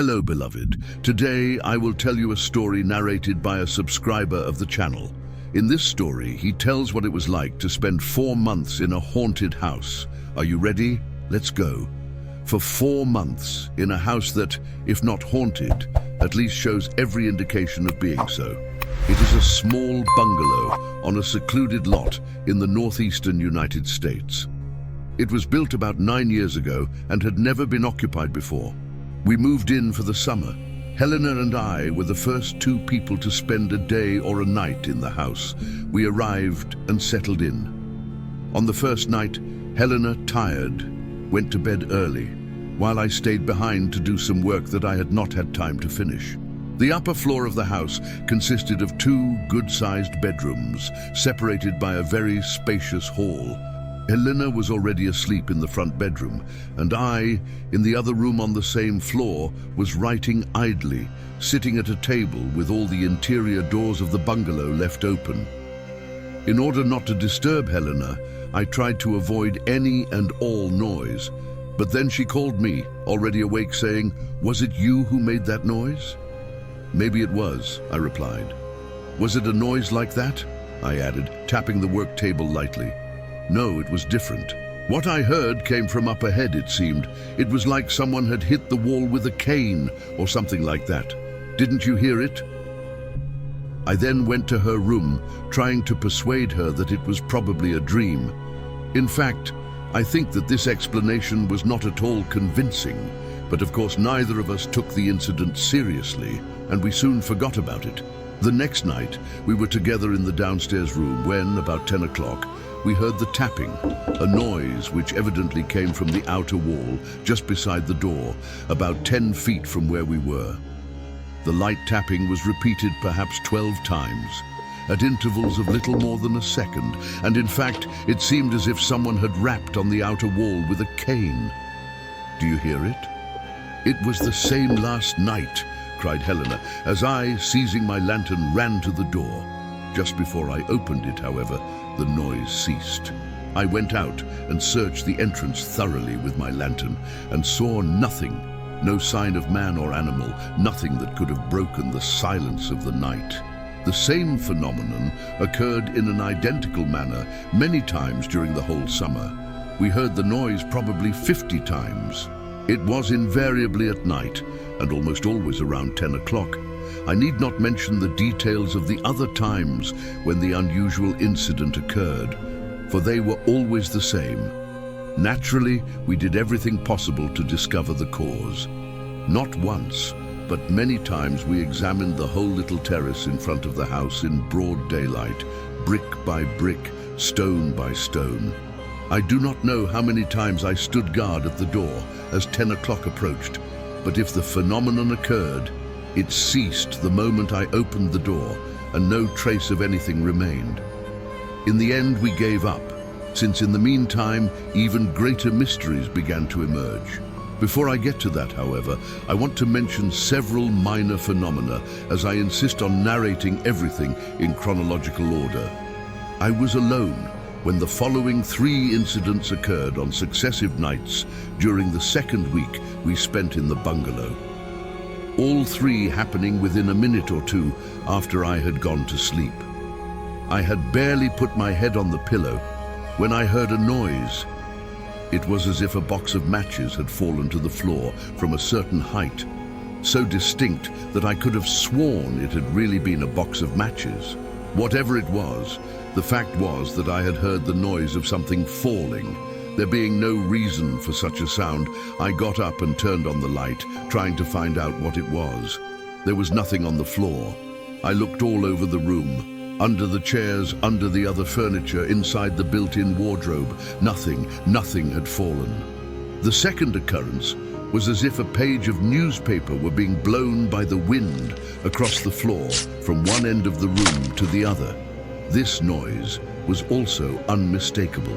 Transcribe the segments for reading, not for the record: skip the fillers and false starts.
Hello, beloved. Today, I will tell you a story narrated by a subscriber of the channel. In this story, he tells what it was like to spend 4 months in a haunted house. Are you ready? Let's go. For 4 months, in a house that, if not haunted, at least shows every indication of being so. It is a small bungalow on a secluded lot in the northeastern United States. It was built about 9 years ago and had never been occupied before. We moved in for the summer. Helena and I were the first 2 people to spend a day or a night in the house. We arrived and settled in. On the first night, Helena, tired, went to bed early, while I stayed behind to do some work that I had not had time to finish. The upper floor of the house consisted of 2 good-sized bedrooms, separated by a very spacious hall. Helena was already asleep in the front bedroom, and I, in the other room on the same floor, was writing idly, sitting at a table with all the interior doors of the bungalow left open. In order not to disturb Helena, I tried to avoid any and all noise, but then she called me, already awake, saying, "Was it you who made that noise?" "Maybe it was," I replied. "Was it a noise like that?" I added, tapping the work table lightly. "No, it was different. What I heard came from up ahead, it seemed. It was like someone had hit the wall with a cane or something like that. Didn't you hear it?" I then went to her room, trying to persuade her that it was probably a dream. In fact, I think that this explanation was not at all convincing, but of course neither of us took the incident seriously, and we soon forgot about it. The next night, we were together in the downstairs room when, about 10 o'clock, we heard the tapping, a noise which evidently came from the outer wall just beside the door, about 10 feet from where we were. The light tapping was repeated perhaps 12 times, at intervals of little more than a second, and in fact, it seemed as if someone had rapped on the outer wall with a cane. "Do you hear it?" "It was the same last night," cried Helena, as I, seizing my lantern, ran to the door. Just before I opened it, however, the noise ceased. I went out and searched the entrance thoroughly with my lantern and saw nothing, no sign of man or animal, nothing that could have broken the silence of the night. The same phenomenon occurred in an identical manner many times during the whole summer. We heard the noise probably 50 times. It was invariably at night, and almost always around 10 o'clock. I need not mention the details of the other times when the unusual incident occurred, for they were always the same. Naturally, we did everything possible to discover the cause. Not once, but many times we examined the whole little terrace in front of the house in broad daylight, brick by brick, stone by stone. I do not know how many times I stood guard at the door as 10 o'clock approached, but if the phenomenon occurred, it ceased the moment I opened the door, and no trace of anything remained. In the end, we gave up, since in the meantime, even greater mysteries began to emerge. Before I get to that, however, I want to mention several minor phenomena, as I insist on narrating everything in chronological order. I was alone when the following 3 incidents occurred on successive nights during the second week we spent in the bungalow. All 3 happening within a minute or 2 after I had gone to sleep. I had barely put my head on the pillow when I heard a noise. It was as if a box of matches had fallen to the floor from a certain height, so distinct that I could have sworn it had really been a box of matches. Whatever it was, the fact was that I had heard the noise of something falling. There being no reason for such a sound, I got up and turned on the light, trying to find out what it was. There was nothing on the floor. I looked all over the room, under the chairs, under the other furniture, inside the built-in wardrobe. Nothing had fallen. The second occurrence was as if a page of newspaper were being blown by the wind across the floor from one end of the room to the other. This noise was also unmistakable.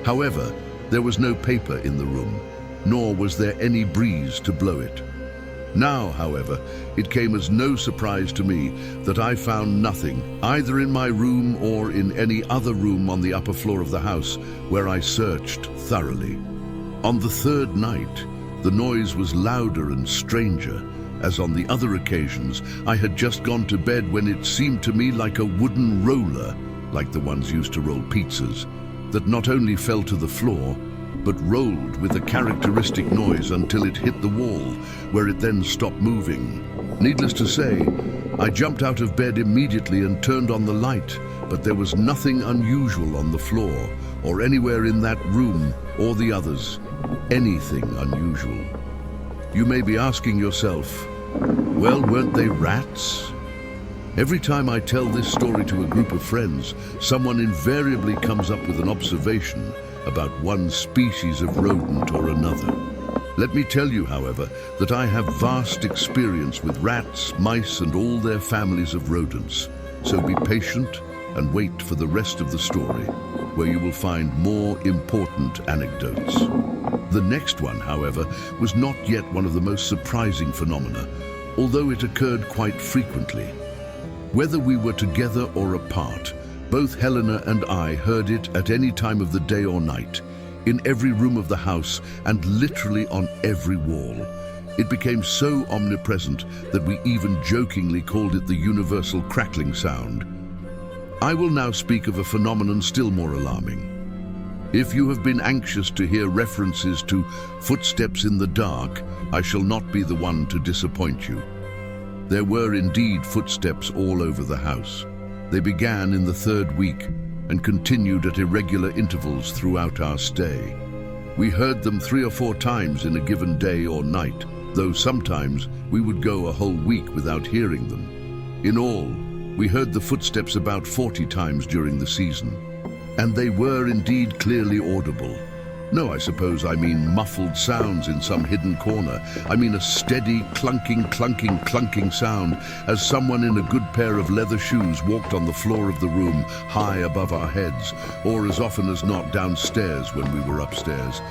However, there was no paper in the room, nor was there any breeze to blow it. Now, however, it came as no surprise to me that I found nothing, either in my room or in any other room on the upper floor of the house, where I searched thoroughly. On the third night, The noise was louder and stranger, as on the other occasions I had just gone to bed when it seemed to me like a wooden roller, like the ones used to roll pizzas, that not only fell to the floor, but rolled with a characteristic noise until it hit the wall, where it then stopped moving. Needless to say, I jumped out of bed immediately and turned on the light, but there was nothing unusual on the floor, or anywhere in that room, or the others. Anything unusual. You may be asking yourself, well, weren't they rats? Every time I tell this story to a group of friends, someone invariably comes up with an observation about one species of rodent or another. Let me tell you, however, that I have vast experience with rats, mice, and all their families of rodents. So be patient and wait for the rest of the story, where you will find more important anecdotes. The next one, however, was not yet one of the most surprising phenomena, although it occurred quite frequently. Whether we were together or apart, both Helena and I heard it at any time of the day or night, in every room of the house and literally on every wall. It became so omnipresent that we even jokingly called it the universal crackling sound. I will now speak of a phenomenon still more alarming. If you have been anxious to hear references to footsteps in the dark, I shall not be the one to disappoint you. There were indeed footsteps all over the house. They began in the third week and continued at irregular intervals throughout our stay. We heard them 3 or 4 times in a given day or night, though sometimes we would go a whole week without hearing them. In all, we heard the footsteps about 40 times during the season, and they were indeed clearly audible. No, I suppose I mean muffled sounds in some hidden corner. I mean a steady clunking, clunking, clunking sound as someone in a good pair of leather shoes walked on the floor of the room high above our heads, or as often as not downstairs when we were upstairs.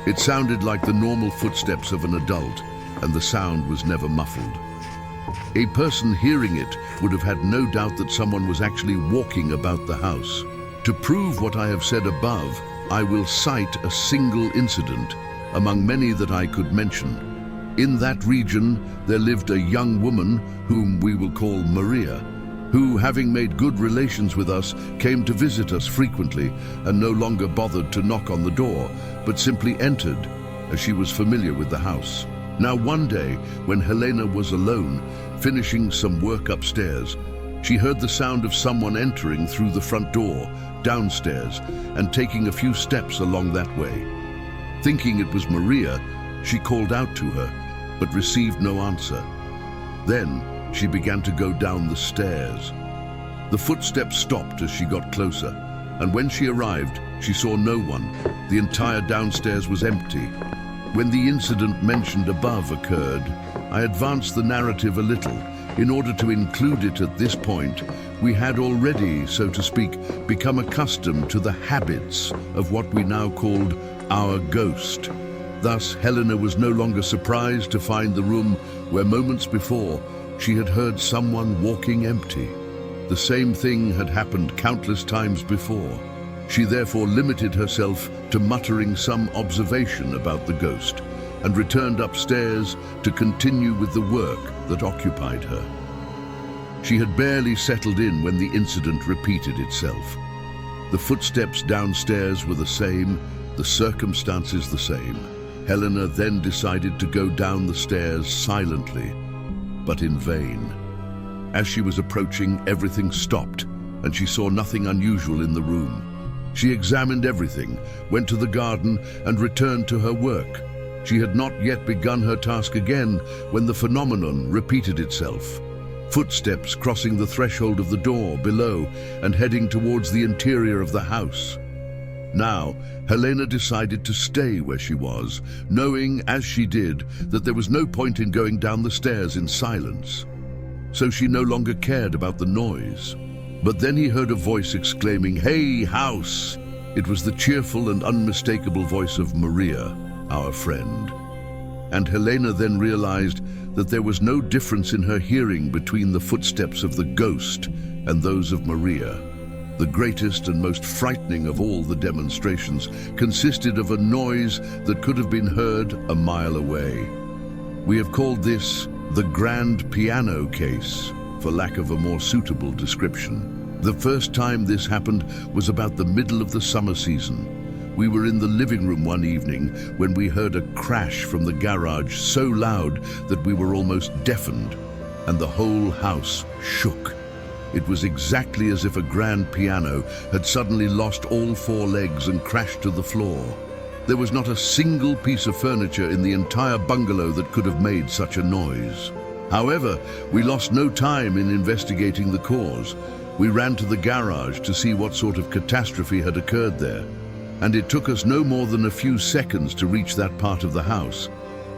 It sounded like the normal footsteps of an adult, and the sound was never muffled. A person hearing it would have had no doubt that someone was actually walking about the house. To prove what I have said above, I will cite a single incident among many that I could mention. In that region, there lived a young woman whom we will call Maria, who, having made good relations with us, came to visit us frequently and no longer bothered to knock on the door, but simply entered, as she was familiar with the house. Now one day, when Helena was alone, finishing some work upstairs, she heard the sound of someone entering through the front door, downstairs, and taking a few steps along that way. Thinking it was Maria, she called out to her, but received no answer. Then she began to go down the stairs. The footsteps stopped as she got closer, and when she arrived, she saw no one. The entire downstairs was empty. When the incident mentioned above occurred, I advanced the narrative a little. In order to include it at this point, we had already, so to speak, become accustomed to the habits of what we now called our ghost. Thus, Helena was no longer surprised to find the room where moments before she had heard someone walking empty. The same thing had happened countless times before. She therefore limited herself to muttering some observation about the ghost and returned upstairs to continue with the work that occupied her. She had barely settled in when the incident repeated itself. The footsteps downstairs were the same, the circumstances the same. Helena then decided to go down the stairs silently, but in vain. As she was approaching, everything stopped, and she saw nothing unusual in the room. She examined everything, went to the garden, and returned to her work. She had not yet begun her task again when the phenomenon repeated itself. Footsteps crossing the threshold of the door below and heading towards the interior of the house. Now, Helena decided to stay where she was, knowing, as she did, that there was no point in going down the stairs in silence. So she no longer cared about the noise. But then he heard a voice exclaiming, "Hey, house!" It was the cheerful and unmistakable voice of Maria, our friend. And Helena then realized that there was no difference in her hearing between the footsteps of the ghost and those of Maria. The greatest and most frightening of all the demonstrations consisted of a noise that could have been heard a mile away. We have called this the grand piano case, for lack of a more suitable description. The first time this happened was about the middle of the summer season. We were in the living room one evening when we heard a crash from the garage so loud that we were almost deafened, and the whole house shook. It was exactly as if a grand piano had suddenly lost all four legs and crashed to the floor. There was not a single piece of furniture in the entire bungalow that could have made such a noise. However, we lost no time in investigating the cause. We ran to the garage to see what sort of catastrophe had occurred there, and it took us no more than a few seconds to reach that part of the house.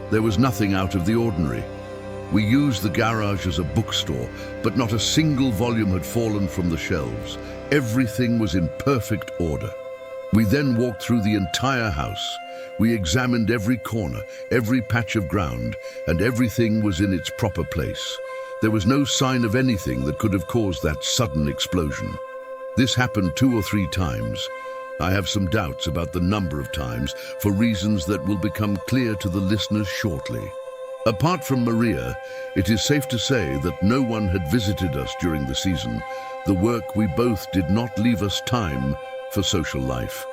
There was nothing out of the ordinary. We used the garage as a bookstore, but not a single volume had fallen from the shelves. Everything was in perfect order. We then walked through the entire house. We examined every corner, every patch of ground, and everything was in its proper place. There was no sign of anything that could have caused that sudden explosion. This happened 2 or 3 times. I have some doubts about the number of times, for reasons that will become clear to the listeners shortly. Apart from Maria, it is safe to say that no one had visited us during the season. The work we both did not leave us time for social life.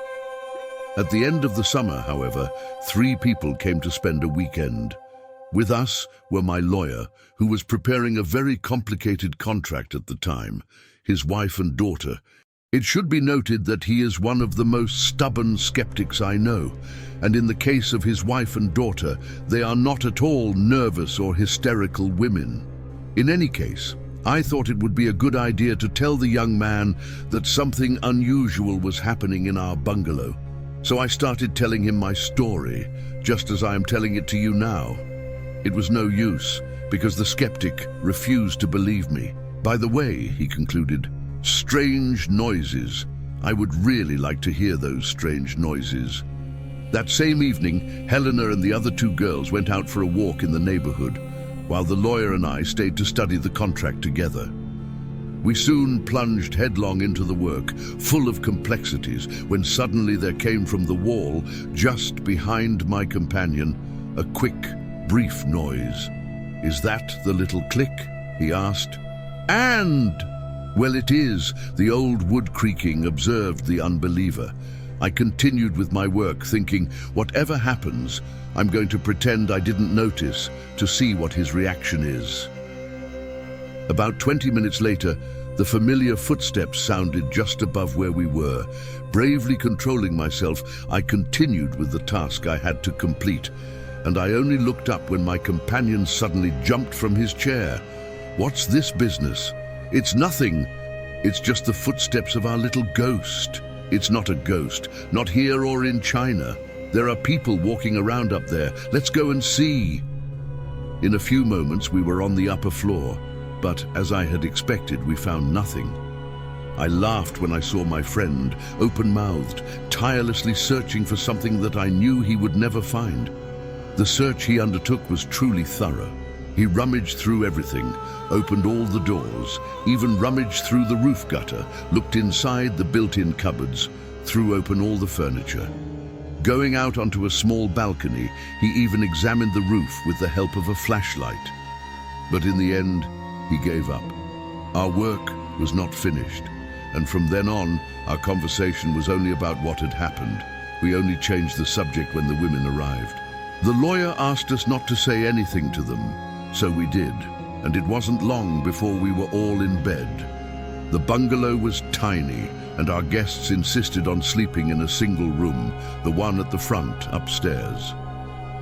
At the end of the summer, however, 3 people came to spend a weekend. With us were my lawyer, who was preparing a very complicated contract at the time, his wife and daughter. It should be noted that he is one of the most stubborn skeptics I know, and in the case of his wife and daughter, they are not at all nervous or hysterical women. In any case, I thought it would be a good idea to tell the young man that something unusual was happening in our bungalow. So I started telling him my story, just as I am telling it to you now. It was no use, because the skeptic refused to believe me. By the way, he concluded, strange noises. I would really like to hear those strange noises. That same evening, Helena and the other 2 girls went out for a walk in the neighborhood, while the lawyer and I stayed to study the contract together. We soon plunged headlong into the work, full of complexities, when suddenly there came from the wall, just behind my companion, a quick, brief noise. "Is that the little click?" he asked. "And well, it is," the old wood creaking observed the unbeliever. I continued with my work, thinking, whatever happens, I'm going to pretend I didn't notice to see what his reaction is. About 20 minutes later, the familiar footsteps sounded just above where we were. Bravely controlling myself, I continued with the task I had to complete, and I only looked up when my companion suddenly jumped from his chair. "What's this business?" "It's nothing. It's just the footsteps of our little ghost." "It's not a ghost, not here or in China. There are people walking around up there. Let's go and see." In a few moments we were on the upper floor, but as I had expected, we found nothing. I laughed when I saw my friend, open-mouthed, tirelessly searching for something that I knew he would never find. The search he undertook was truly thorough. He rummaged through everything, opened all the doors, even rummaged through the roof gutter, looked inside the built-in cupboards, threw open all the furniture. Going out onto a small balcony, he even examined the roof with the help of a flashlight. But in the end, he gave up. Our work was not finished, and from then on, our conversation was only about what had happened. We only changed the subject when the women arrived. The lawyer asked us not to say anything to them, so we did, and it wasn't long before we were all in bed. The bungalow was tiny, and our guests insisted on sleeping in a single room, the one at the front, upstairs.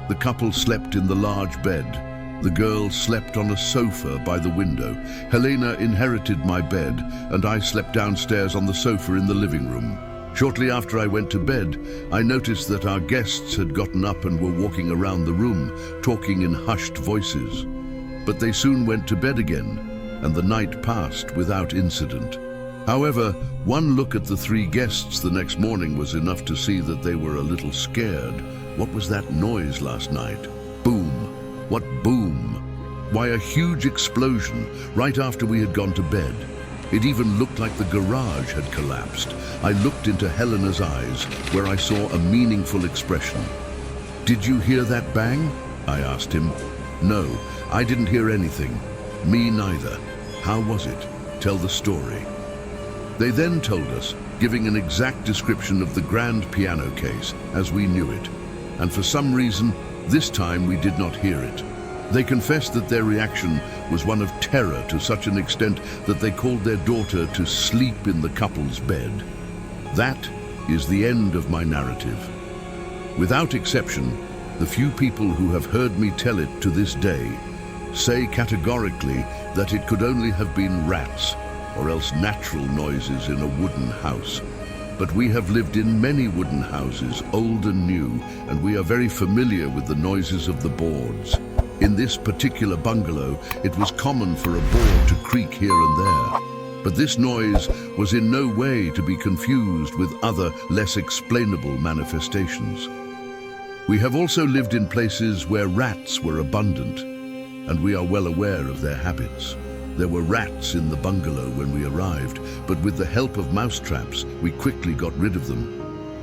The couple slept in the large bed. The girls slept on a sofa by the window. Helena inherited my bed, and I slept downstairs on the sofa in the living room. Shortly after I went to bed, I noticed that our guests had gotten up and were walking around the room, talking in hushed voices. But they soon went to bed again, and the night passed without incident. However, one look at the 3 guests the next morning was enough to see that they were a little scared. What was that noise last night? Boom! What boom? Why, a huge explosion right after we had gone to bed. It even looked like the garage had collapsed. I looked into Helena's eyes, where I saw a meaningful expression. "Did you hear that bang?" I asked him. "No, I didn't hear anything." "Me neither." "How was it? Tell the story." They then told us, giving an exact description of the grand piano case as we knew it. And for some reason, this time we did not hear it. They confessed that their reaction was one of terror to such an extent that they called their daughter to sleep in the couple's bed. That is the end of my narrative. Without exception, the few people who have heard me tell it to this day say categorically that it could only have been rats or else natural noises in a wooden house. But we have lived in many wooden houses, old and new, and we are very familiar with the noises of the boards. In this particular bungalow, it was common for a board to creak here and there. But this noise was in no way to be confused with other, less explainable manifestations. We have also lived in places where rats were abundant, and we are well aware of their habits. There were rats in the bungalow when we arrived, but with the help of mousetraps, we quickly got rid of them.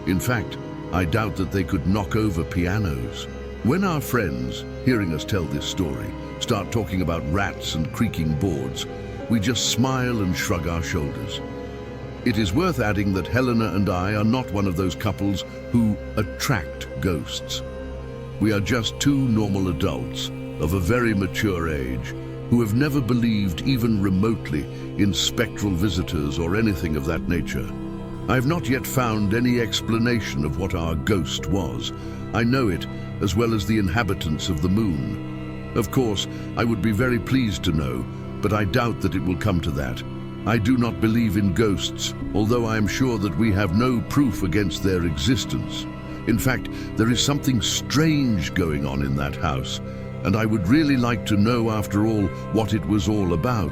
In fact, I doubt that they could knock over pianos. When our friends, hearing us tell this story, start talking about rats and creaking boards, we just smile and shrug our shoulders. It is worth adding that Helena and I are not one of those couples who attract ghosts. We are just two normal adults of a very mature age who have never believed even remotely in spectral visitors or anything of that nature. I have not yet found any explanation of what our ghost was. I know it as well as the inhabitants of the moon. Of course, I would be very pleased to know, but I doubt that it will come to that. I do not believe in ghosts, although I am sure that we have no proof against their existence. In fact, there is something strange going on in that house, and I would really like to know, after all, what it was all about.